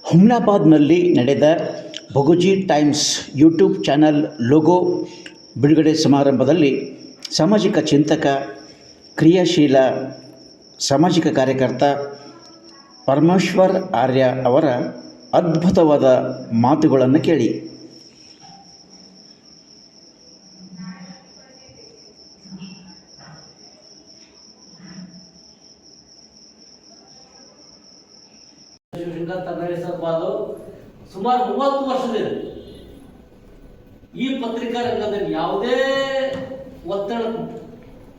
ಹುಮ್ನಾಬಾದ್ನಲ್ಲಿ ನಡೆದ ಬಗುಜಿ times YouTube channel logo ಬಿಡುಗಡೆ ಸಮಾರಂಭದಲ್ಲಿ ಸಾಮಾಜಿಕ ಚಿಂತಕ, ಕ್ರಿಯಾಶೀಲ ಸಾಮಾಜಿಕ ಕಾರ್ಯಕರ್ತ ಪರಮೇಶ್ವರ್ ಆರ್ಯ ಅವರ ಅದ್ಭುತವಾದ ಮಾತುಗಳನ್ನು ಕೇಳಿ. ಸುಮಾರು 30 ವರ್ಷದಿಂದ ಈ ಪತ್ರಿಕಾ ರಂಗದಲ್ಲಿ ಯಾವುದೇ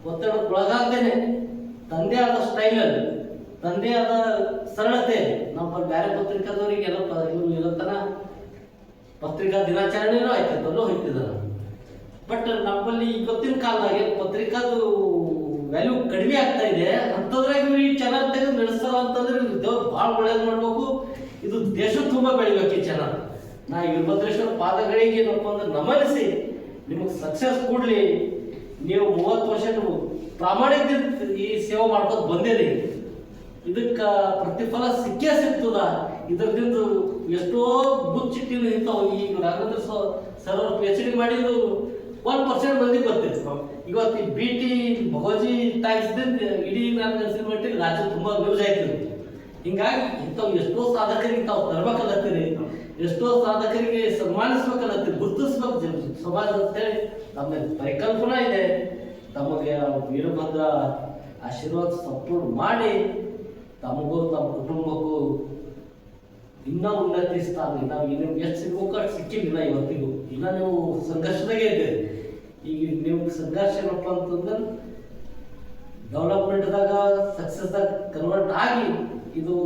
ಒತ್ತಡಕ್ಕೊಳಗಾಗದೇನೆ ತಂದೆ ಆದ ಸ್ಟೈಲಲ್ಲಿ, ತಂದೆ ಆದ ಸರಳತೆ, ನಮ್ಮ ಬೇರೆ ಪತ್ರಿಕಾದವರಿಗೆಲ್ಲ ಇವರು ಇರತನ ಪತ್ರಿಕಾ ದಿನಾಚರಣೆನೂ ಆಯ್ತಲ್ಲೋ ಹೋಗ್ತಿದ್ದಾರೆ. ಬಟ್ ನಮ್ಮಲ್ಲಿ ಇವತ್ತಿನ ಕಾಲದಾಗೆ ಪತ್ರಿಕಾದು ವ್ಯಾಲ್ಯೂ ಕಡಿಮೆ ಆಗ್ತಾ ಇದೆ. ಅಂಥದ್ರಾಗ ಇವ್ರು ಈ ಚಾನಲ್ ತೆಗೆದು ನಡೆಸ್ತಾರ ಅಂತಂದ್ರೆ ದೇವ್ರು ಭಾಳ ಒಳ್ಳೇದು ಮಾಡ್ಬೇಕು. ಇದು ದೇಶ ತುಂಬ ಬೆಳಿಬೇಕು ಈ ಚಾನಲ್. ನಾ ವೀರಭದ್ರೇಶ್ವರ ಪಾದಗಳಿಗೆ ಏನಪ್ಪ ಅಂದ್ರೆ ನಮನಿಸಿ ನಿಮಗೆ ಸಕ್ಸಸ್ ಕೊಡ್ಲಿ. ನೀವು 30 ವರ್ಷ ಪ್ರಾಮಾಣಿಕದಿಂದ ಈ ಸೇವೆ ಮಾಡ್ಕೊಂಡು ಬಂದಿರಿ, ಇದಕ್ಕೆ ಪ್ರತಿಫಲ ಸಿಕ್ಕೇ ಸಿಗ್ತದ. ಇದರಿಂದ ಎಷ್ಟೋ ಬುಚ್ಚಿಟ್ಟಿನ ಇಂಥವು ಈಗ ರಾಘವೇಂದ್ರ ಸರ್ ಅವರು PhD ಮಾಡಿದ್ದು 1% ಮಂದಿ ಬರ್ತಿತ್ತು. ಇವತ್ತು ಈ BT ಬಗೋಜಿ ಟೈಮ್ಸ್ದಿಂದ ಇಡೀ ನಾನು ಅನ್ಸಿದ ಮಟ್ಟಿಗೆ ರಾಜ್ಯ ತುಂಬಾ ನ್ಯೂಸ್ ಆಯ್ತಿದ್ರು. ಹಿಂಗಾಗಿ ಇಂಥವು ಎಷ್ಟೋ ಸಾಧಕರಿಗೆ ತಾವು ತರಬೇಕಲ್ಲತ್ತೀರಿ, ಎಷ್ಟೋ ಸಾಧಕರಿಗೆ ಸನ್ಮಾನಿಸ್ಬೇಕಲ್ಲತ್ತೀರಿ, ಗುರುತಿಸ್ಬೇಕು ಸಮಾಜ ಅಂತೇಳಿ ನಮಗೆ ಪರಿಕಲ್ಪನಾ ಇದೆ. ತಮಗೆ ವೀರಭದ್ರ ಆಶೀರ್ವಾದ ಸಪೋರ್ಟ್ ಮಾಡಿ ತಮಗೂ ತಮ್ಮ ಕುಟುಂಬಕ್ಕೂ ಇನ್ನೂ ಉನ್ನತಿ ಸ್ಥಾನ ನಾವು ಇನ್ನೂ ಎಷ್ಟು ಸಿಗ್ಬೇಕು ಅಷ್ಟು ಸಿಕ್ಕಿಲ್ಲ. ಇವತ್ತಿಗೂ ಇನ್ನ ನೀವು ಸಂಘರ್ಷದಾಗೆ ಇದ್ದೀರಿ. ಈಗ ನೀವು ಸಂಘರ್ಷ ಏನಪ್ಪ ಅಂತಂದ್ರೆ ಡೆವಲಪ್ಮೆಂಟ್ದಾಗ ಸಕ್ಸಸ್ದಾಗ ಕನ್ವರ್ಟ್ ಆಗಿ ಇದು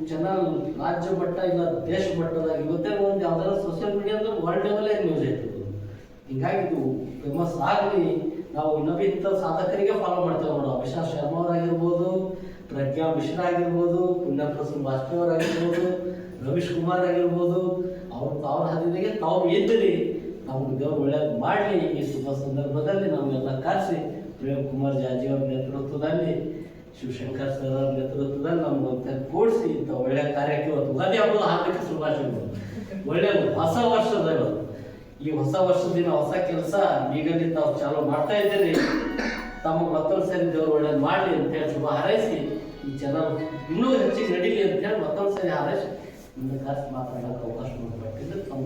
ಚಾನಲ್ ರಾಜ್ಯ ಮಟ್ಟ ಇಲ್ಲ ದೇಶ ಮಟ್ಟದಾಗ ಇವತ್ತೇ ಒಂದು ಯಾವ್ದಾರ ಸೋಷಿಯಲ್ ಮೀಡಿಯಾ ಅಂದ್ರೆ ವರ್ಲ್ಡ್ ಲೆವೆಲ್ ನ್ಯೂಸ್ ಆಯ್ತದೆ. ಹಿಂಗಾಗಿ ಇದು ಫೇಮಸ್ ಆಗಲಿ. ನಾವು ಇನ್ನೊಬ್ಬ ಇಂಥ ಸಾಧಕರಿಗೆ ಫಾಲೋ ಮಾಡ್ತೇವೆ ನೋಡೋ. ಅಭಿಷಾಕ್ ಶರ್ಮಾ ಅವರಾಗಿರ್ಬೋದು, ಪ್ರಜ್ಞಾ ಮಿಶ್ರಾ ಆಗಿರ್ಬೋದು, ಪುಣ್ಯಪ್ರಸನ್ನ ವಾಜಪೇಯಿ ಅವರಾಗಿರ್ಬೋದು, ರವೀಶ್ ಕುಮಾರ್ ಆಗಿರ್ಬೋದು, ಅವ್ರ ಹದಿನಿಗೆ ತಾವು ಎದ್ದಿರಿ. ನಮ್ಗೆ ದೇವ್ರು ಒಳ್ಳೇದು ಮಾಡಲಿ. ಈ ಶುಭ ಸಂದರ್ಭದಲ್ಲಿ ನಮಗೆಲ್ಲ ಕರೆಸಿ ಪ್ರೇಮ್ ಕುಮಾರ್ ಜಾಜಿ ಅವ್ರ ನೇತೃತ್ವದಲ್ಲಿ, ಶಿವಶಂಕರ್ ಸರ್ ಅವ್ರ ನೇತೃತ್ವದಲ್ಲಿ ನಮ್ಗೆ ಕೂಡಿಸಿ ಇಂಥ ಒಳ್ಳೆ ಕಾರ್ಯಕ್ಕೆ ಇವತ್ತು ಯುಗಾದಿ ಹಬ್ಬದ ಹಾರ್ದಿಕ ಶುಭಾಶಯಗಳು. ಒಳ್ಳೆ ಹೊಸ ವರ್ಷದ ಇವತ್ತು ಈ ಹೊಸ ವರ್ಷದ ದಿನ ಹೊಸ ಕೆಲಸ ಈಗಲ್ಲಿ ತಾವು ಚಾಲೂ ಮಾಡ್ತಾ ಇದ್ದೀರಿ. ತಮಗೆ ಮತ್ತೊಂದು ಸರಿ ದೇವ್ರು ಒಳ್ಳೇದು ಮಾಡಲಿ ಅಂತ ಹೇಳಿ ಶುಭ ಹಾರೈಸಿ ಈ ಚಾನಲ್ ಇನ್ನೂ ಹೆಚ್ಚಿಗೆ ನಡೀಲಿ ಅಂತ ಹೇಳಿ ಮತ್ತೊಂದು ಸರಿ ಹಾರೈಸಿ ನಿಮಗೆ ಕರೆಸಿ ಮಾತಾಡೋಕೆ ಅವಕಾಶ ಮಾಡಿಕೊಟ್ಟಿದ್ದು ತಮ್ಮ